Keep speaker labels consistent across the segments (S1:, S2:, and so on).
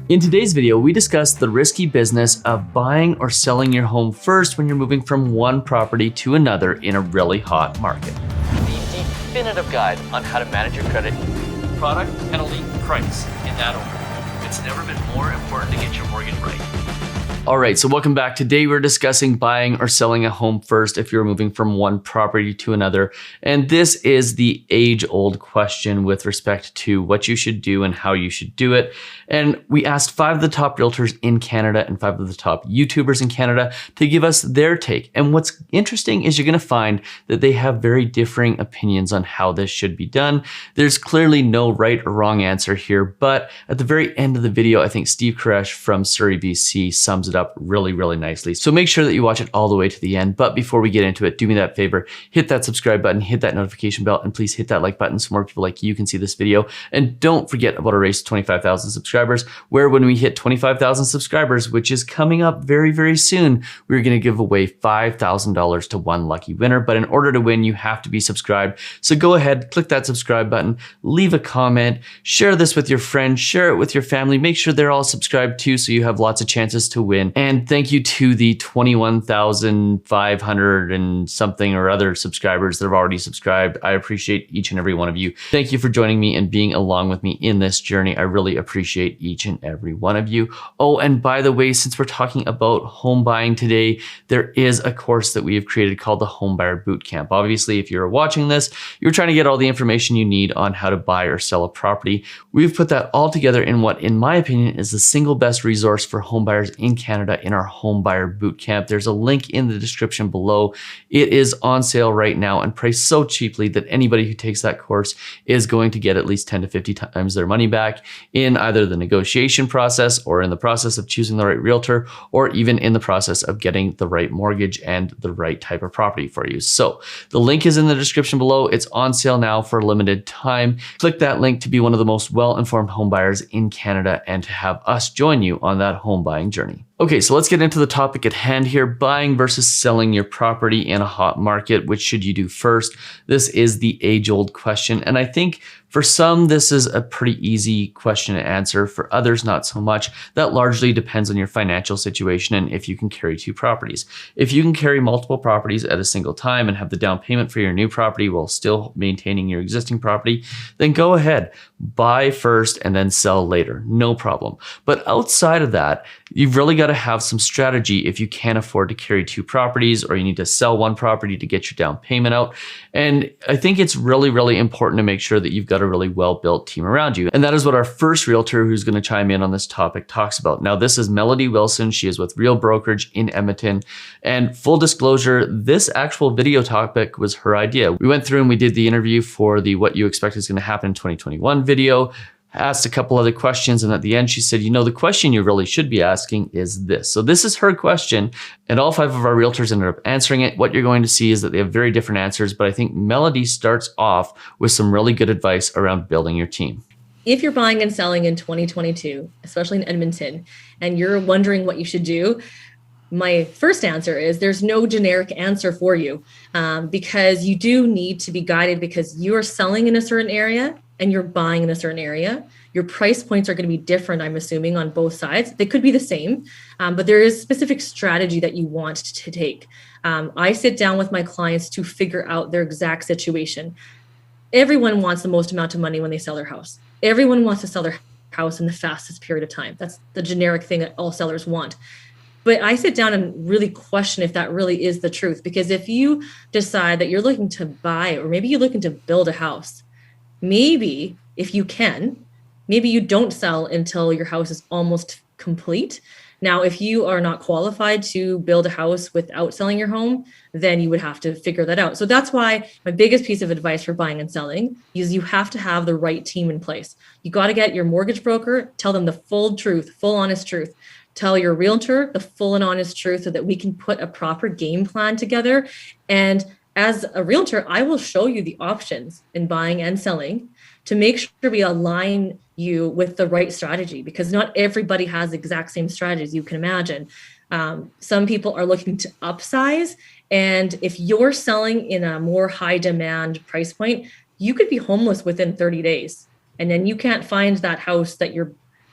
S1: In today's video, we discuss the risky business of buying or selling your home first when you're moving from one property to another in a really hot market. The definitive guide on how to manage your credit, product, penalty, price in that order. It's never been more important to get your mortgage right. All right, so welcome back. Today we're discussing buying or selling a home first if you're moving from one property to another. And this is the age-old question with respect to what you should do and how you should do it. And we asked 5 of the top realtors in Canada and 5 of the top YouTubers in Canada to give us their take. And what's interesting is you're gonna find that they have very differing opinions on how this should be done. There's clearly no right or wrong answer here, but at the very end of the video, I think Steve Koresh from Surrey, BC sums it up really nicely. So make sure that you watch it all the way to the end. But before we get into it, do me that favor, hit that subscribe button, hit that notification bell, and please hit that like button so more people like you can see this video. And don't forget about our race to 25,000 subscribers, where when we hit 25,000 subscribers, which is coming up very soon, we're gonna give away $5,000 to one lucky winner. But in order to win, you have to be subscribed. So go ahead, click that subscribe button, leave a comment, share this with your friends, share it with your family, make sure they're all subscribed too so you have lots of chances to win. And thank you to the 21,500 and something or other subscribers that have already subscribed. I appreciate each and every one of you. Thank you for joining me and being along with me in this journey. I really appreciate each and every one of you. Oh, and by the way, since we're talking about home buying today, there is a course that we have created called the Homebuyer Bootcamp. Obviously, if you're watching this, you're trying to get all the information you need on how to buy or sell a property. We've put that all together in what, in my opinion, is the single best resource for home buyers in Canada in our Homebuyer Bootcamp. There's a link in the description below. It is on sale right now and priced so cheaply that anybody who takes that course is going to get at least 10 to 50 times their money back in either the negotiation process or in the process of choosing the right realtor or even in the process of getting the right mortgage and the right type of property for you. So the link is in the description below. It's on sale now for a limited time. Click that link to be one of the most well-informed home buyers in Canada and to have us join you on that home buying journey. Okay, so let's get into the topic at hand here, buying versus selling your property in a hot market. Which should you do first? This is the age-old question. And I think for some, this is a pretty easy question to answer. For others, not so much. That largely depends on your financial situation and if you can carry 2 properties. If you can carry multiple properties at a single time and have the down payment for your new property while still maintaining your existing property, then go ahead, buy first and then sell later, no problem. But outside of that, you've really got to have some strategy if you can't afford to carry 2 properties or you need to sell one property to get your down payment out. And I think it's really important to make sure that you've got a really well-built team around you. And that is what our first realtor who's going to chime in on this topic talks about. Now, this is Melody Wilson. She is with Real Brokerage in Edmonton. And full disclosure, this actual video topic was her idea. We went through and we did the interview for the What You Expect is Going to Happen in 2021 video, asked a couple other questions, and at the end she said, you know, the question you really should be asking is this. So this is her question, and all 5 of our realtors ended up answering it. What you're going to see is that they have very different answers, but I think Melody starts off with some really good advice around building your team.
S2: If you're buying and selling in 2022, especially in Edmonton, and you're wondering what you should do, my first answer is there's no generic answer for you, because you do need to be guided because you're selling in a certain area and you're buying in a certain area. Your price points are going to be different, I'm assuming, on both sides. They could be the same, but there is specific strategy that you want to take. I sit down with my clients to figure out their exact situation. Everyone wants the most amount of money when they sell their house. Everyone wants to sell their house in the fastest period of time. That's the generic thing that all sellers want. But I sit down and really question if that really is the truth. Because if you decide that you're looking to buy, or maybe you're looking to build a house, maybe if you can, maybe you don't sell until your house is almost complete. Now, if you are not qualified to build a house without selling your home, then you would have to figure that out. So that's why my biggest piece of advice for buying and selling is you have to have the right team in place. You got to get your mortgage broker, tell them the full truth, full honest truth. Tell your realtor the full and honest truth so that we can put a proper game plan together. And as a realtor, I will show you the options in buying and selling to make sure we align you with the right strategy, because not everybody has the exact same strategies you can imagine. Some people are looking to upsize. And if you're selling in a more high demand price point, you could be homeless within 30 days. And then you can't find that house that you're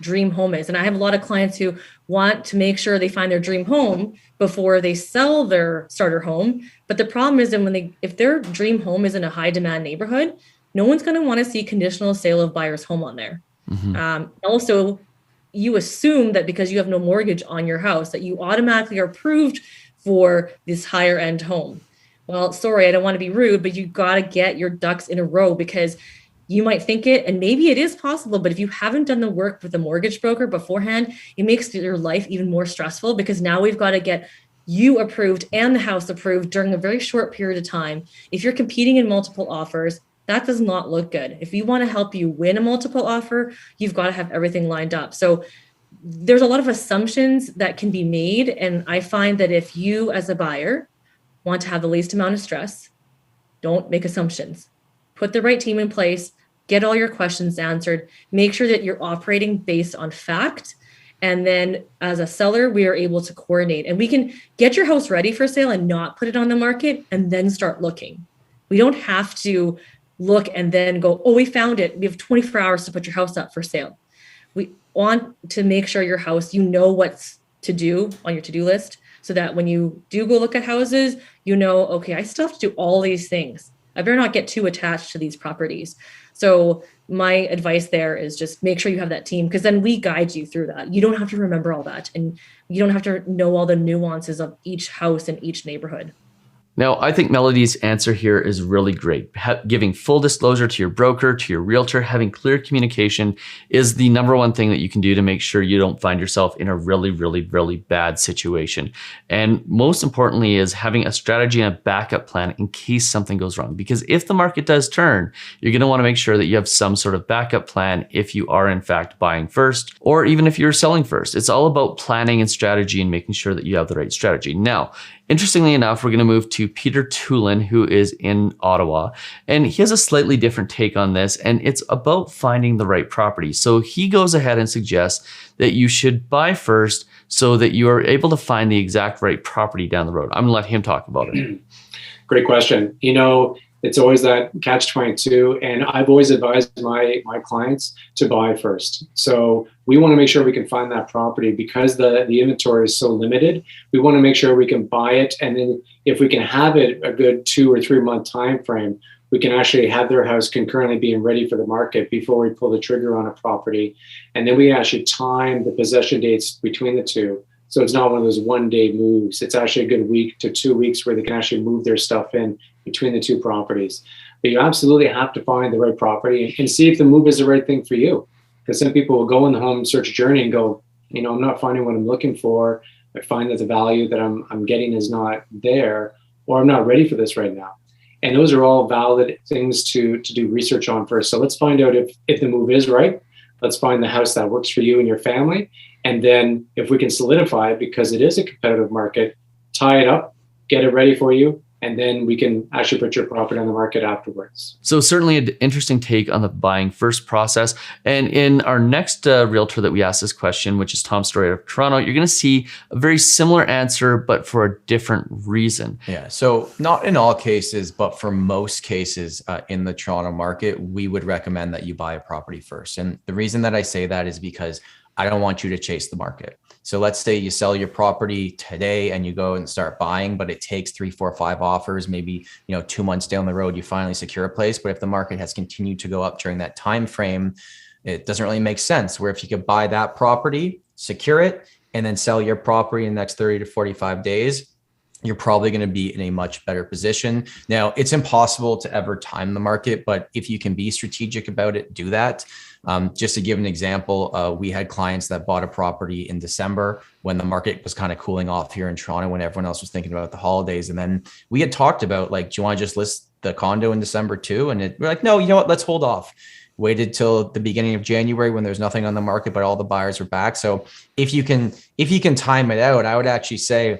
S2: dream home is. And I have a lot of clients who want to make sure they find their dream home before they sell their starter home. But the problem is that if their dream home is in a high demand neighborhood, no one's going to want to see conditional sale of buyer's home on there. Also, you assume that because you have no mortgage on your house, that you automatically are approved for this higher end home. Well, sorry, I don't want to be rude, but you got to get your ducks in a row, because you might think it, and maybe it is possible, but if you haven't done the work with a mortgage broker beforehand, it makes your life even more stressful, because now we've got to get you approved and the house approved during a very short period of time. If you're competing in multiple offers, that does not look good. If we want to help you win a multiple offer, you've got to have everything lined up. So there's a lot of assumptions that can be made. And I find that if you as a buyer want to have the least amount of stress, don't make assumptions. Put the right team in place, get all your questions answered, make sure that you're operating based on fact. And then as a seller, we are able to coordinate, and we can get your house ready for sale and not put it on the market and then start looking. We don't have to look and then go, oh, we found it. We have 24 hours to put your house up for sale. We want to make sure your house, you know what's to do on your to-do list, so that when you do go look at houses, you know, okay, I still have to do all these things. I better not get too attached to these properties. So my advice there is just make sure you have that team, because then we guide you through that. You don't have to remember all that, and you don't have to know all the nuances of each house in each neighborhood.
S1: Now, I think Melody's answer here is really great. Giving full disclosure to your broker, to your realtor, having clear communication is the number one thing that you can do to make sure you don't find yourself in a really, really, really bad situation. And most importantly is having a strategy and a backup plan in case something goes wrong. Because if the market does turn, you're going to want to make sure that you have some sort of backup plan if you are in fact buying first, or even if you're selling first. It's all about planning and strategy and making sure that you have the right strategy. Now, interestingly enough, we're going to move to Peter Tulin, who is in Ottawa, and he has a slightly different take on this, and it's about finding the right property. So he goes ahead and suggests that you should buy first so that you are able to find the exact right property down the road. I'm going to let him talk about it.
S3: Great question. You know, it's always that catch-22, and I've always advised my clients to buy first. So we want to make sure we can find that property, because the inventory is so limited. We want to make sure we can buy it, and then if we can have it a good 2 or 3 month time frame, we can actually have their house concurrently being ready for the market before we pull the trigger on a property. And then we actually time the possession dates between the two. So it's not one of those one-day moves. It's actually a good week to 2 weeks where they can actually move their stuff in between the two properties. But you absolutely have to find the right property and see if the move is the right thing for you. Because some people will go on the home search journey and go, you know, I'm not finding what I'm looking for. I find that the value that I'm getting is not there, or I'm not ready for this right now. And those are all valid things to do research on first. So let's find out if the move is right. Let's find the house that works for you and your family. And then if we can solidify it, because it is a competitive market, tie it up, get it ready for you, and then we can actually put your property on the market afterwards.
S1: So certainly an interesting take on the buying first process. And in our next realtor that we asked this question, which is Tom Story of Toronto, you're going to see a very similar answer, but for a different reason.
S4: Yeah. So not in all cases, but for most cases in the Toronto market, we would recommend that you buy a property first. And the reason that I say that is because I don't want you to chase the market. So let's say you sell your property today and you go and start buying, but it takes 3, 4, 5 offers, maybe, 2 months down the road, you finally secure a place. But if the market has continued to go up during that time frame, it doesn't really make sense. Where if you could buy that property, secure it, and then sell your property in the next 30 to 45 days, you're probably going to be in a much better position. Now, it's impossible to ever time the market, but if you can be strategic about it, do that. Just to give an example, we had clients that bought a property in December when the market was kind of cooling off here in Toronto, when everyone else was thinking about the holidays. And then we had talked about, like, do you want to just list the condo in December too? And we're like, no, you know what, let's hold off. Waited till the beginning of January when there's nothing on the market, but all the buyers were back. So if you can time it out, I would actually say,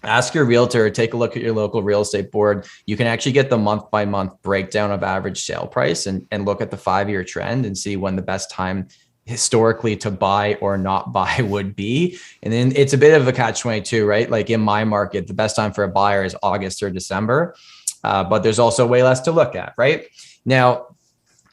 S4: ask your realtor, take a look at your local real estate board. You can actually get the month by month breakdown of average sale price and look at the 5-year trend and see when the best time historically to buy or not buy would be. And then it's a bit of a catch-22, right? Like in my market, the best time for a buyer is August or December, but there's also way less to look at, right? Now,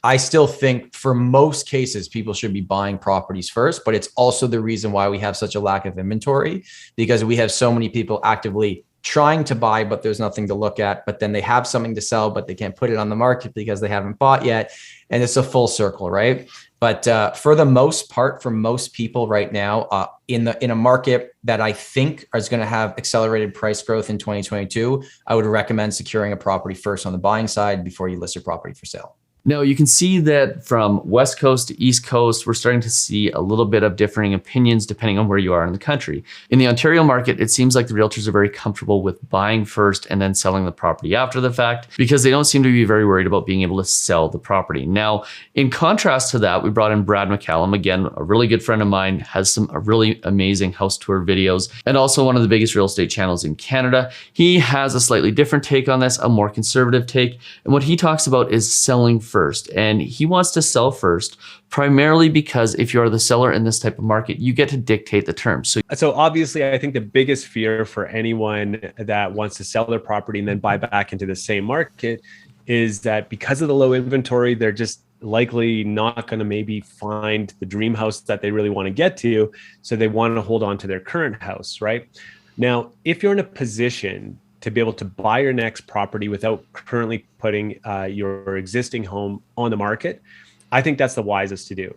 S4: I still think for most cases, people should be buying properties first, but it's also the reason why we have such a lack of inventory, because we have so many people actively trying to buy, but there's nothing to look at, but then they have something to sell, but they can't put it on the market because they haven't bought yet. And it's a full circle, right? But for the most part, for most people right now, in a market that I think is going to have accelerated price growth in 2022, I would recommend securing a property first on the buying side before you list your property for sale.
S1: Now, you can see that from West Coast to East Coast, we're starting to see a little bit of differing opinions depending on where you are in the country. In the Ontario market, it seems like the realtors are very comfortable with buying first and then selling the property after the fact, because they don't seem to be very worried about being able to sell the property. Now, in contrast to that, we brought in Brad McCallum, again, a really good friend of mine, has some really amazing house tour videos, and also one of the biggest real estate channels in Canada. He has a slightly different take on this, a more conservative take. And what he talks about is selling first. And he wants to sell first, primarily because if you are the seller in this type of market, you get to dictate the terms.
S5: So obviously, I think the biggest fear for anyone that wants to sell their property and then buy back into the same market is that because of the low inventory, they're just likely not going to maybe find the dream house that they really want to get to. So they want to hold on to their current house, right? Now, if you're in a position to be able to buy your next property without currently putting your existing home on the market, I think that's the wisest to do.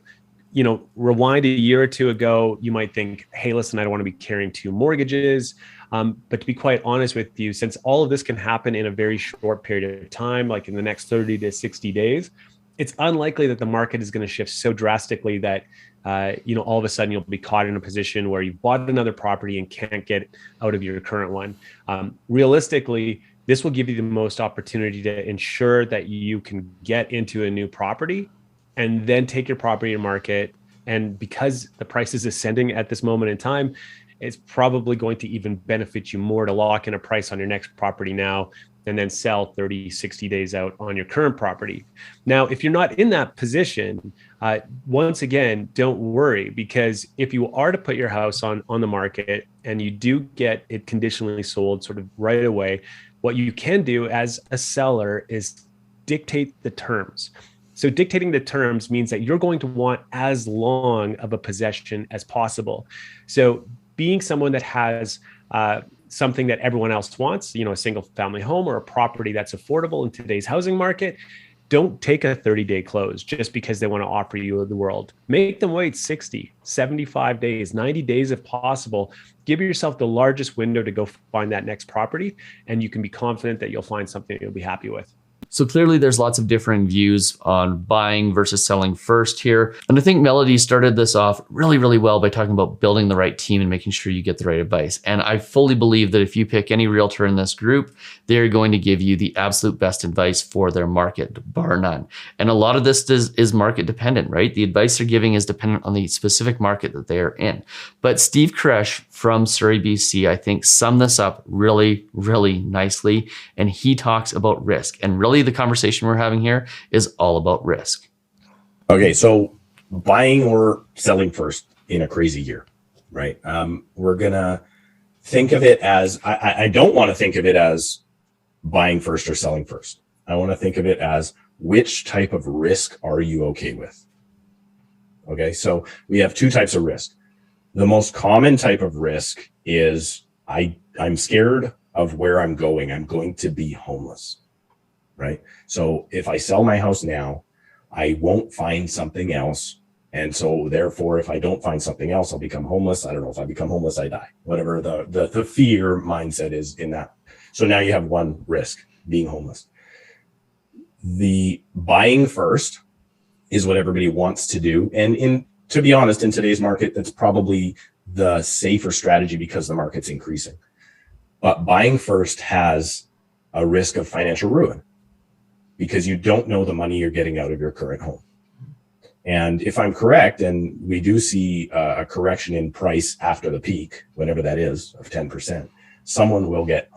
S5: You know, rewind a year or two ago, you might think, hey, listen, I don't want to be carrying 2 mortgages. But to be quite honest with you, since all of this can happen in a very short period of time, like in the next 30 to 60 days, it's unlikely that the market is going to shift so drastically that all of a sudden you'll be caught in a position where you bought another property and can't get out of your current one. Realistically, this will give you the most opportunity to ensure that you can get into a new property and then take your property to market. And because the price is ascending at this moment in time, it's probably going to even benefit you more to lock in a price on your next property now and then sell 30, 60 days out on your current property. Now, if you're not in that position, once again, don't worry, because if you are to put your house on the market and you do get it conditionally sold sort of right away, what you can do as a seller is dictate the terms. So dictating the terms means that you're going to want as long of a possession as possible. So being someone that has something that everyone else wants, a single family home or a property that's affordable in today's housing market, don't take a 30-day close just because they want to offer you the world. Make them wait 60, 75 days, 90 days if possible. Give yourself the largest window to go find that next property, and you can be confident that you'll find something you'll be happy with.
S1: So clearly there's lots of differing views on buying versus selling first here. And I think Melody started this off really, really well by talking about building the right team and making sure you get the right advice. And I fully believe that if you pick any realtor in this group, they're going to give you the absolute best advice for their market, bar none. And a lot of this is market dependent, right? The advice they're giving is dependent on the specific market that they are in. But Steve Koresh from Surrey, BC, I think summed this up really, really nicely. And he talks about risk. And really the conversation we're having here is all about risk.
S6: Okay, so buying or selling first in a crazy year, right? We're gonna think of it as, I don't want to think of it as buying first or selling first. I want to think of it as, which type of risk are you okay with? Okay, so we have 2 types of risk. The most common type of risk is I'm scared of where I'm going. I'm going to be homeless, right? So if I sell my house now, I won't find something else. And so therefore, if I don't find something else, I'll become homeless. I don't know, if I become homeless, I die. Whatever the fear mindset is in that. So now you have one risk, being homeless. The buying first is what everybody wants to do. And to be honest, in today's market, that's probably the safer strategy because the market's increasing. But buying first has a risk of financial ruin because you don't know the money you're getting out of your current home. And if I'm correct, and we do see a correction in price after the peak, whenever that is, of 10%, someone will get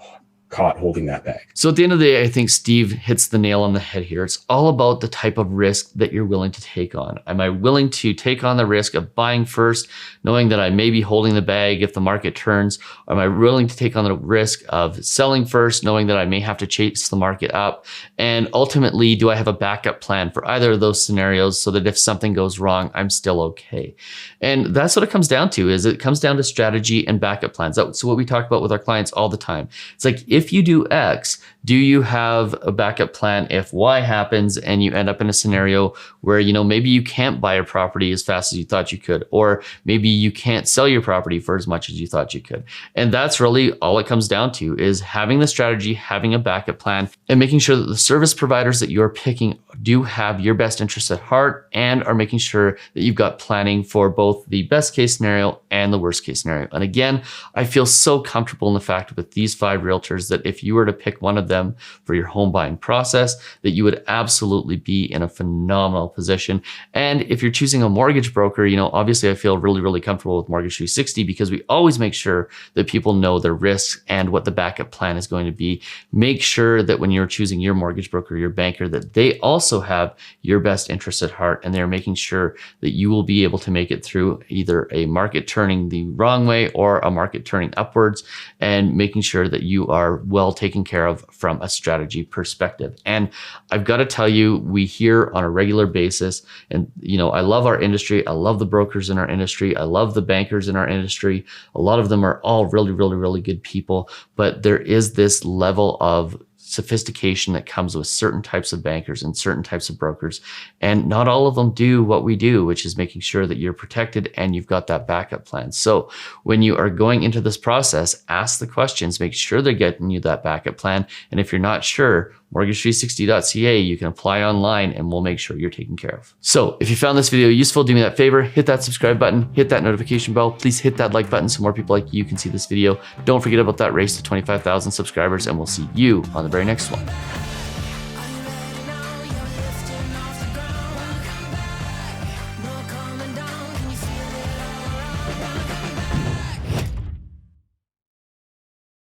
S6: caught holding that bag.
S1: So at the end of the day, I think Steve hits the nail on the head here. It's all about the type of risk that you're willing to take on. Am I willing to take on the risk of buying first, knowing that I may be holding the bag if the market turns? Or am I willing to take on the risk of selling first, knowing that I may have to chase the market up? And ultimately, do I have a backup plan for either of those scenarios so that if something goes wrong, I'm still okay? And that's what it comes down to, is it comes down to strategy and backup plans. That's what we talk about with our clients all the time. It's like, if you do X, do you have a backup plan if Y happens and you end up in a scenario where, you know, maybe you can't buy a property as fast as you thought you could, or maybe you can't sell your property for as much as you thought you could. And that's really all it comes down to, is having the strategy, having a backup plan, and making sure that the service providers that you're picking do have your best interests at heart and are making sure that you've got planning for both the best case scenario and the worst case scenario. And again, I feel so comfortable in the fact with these 5 realtors that if you were to pick one of them for your home buying process, that you would absolutely be in a phenomenal position. And if you're choosing a mortgage broker, you know, obviously I feel really, really comfortable with Mortgage 360 because we always make sure that people know their risks and what the backup plan is going to be. Make sure that when you're choosing your mortgage broker, your banker, that they also have your best interests at heart, and they're making sure that you will be able to make it through either a market turning the wrong way or a market turning upwards, and making sure that you are well taken care of from a strategy perspective. And I've got to tell you, we hear on a regular basis, and you know, I love our industry. I love the brokers in our industry. I love the bankers in our industry. A lot of them are all really, really, really good people, but there is this level of sophistication that comes with certain types of bankers and certain types of brokers. And not all of them do what we do, which is making sure that you're protected and you've got that backup plan. So when you are going into this process, ask the questions, make sure they're getting you that backup plan. And if you're not sure, mortgage360.ca, you can apply online and we'll make sure you're taken care of. So if you found this video useful, do me that favor, hit that subscribe button, hit that notification bell, please hit that like button so more people like you can see this video. Don't forget about that race to 25,000 subscribers, and we'll see you on the very next one.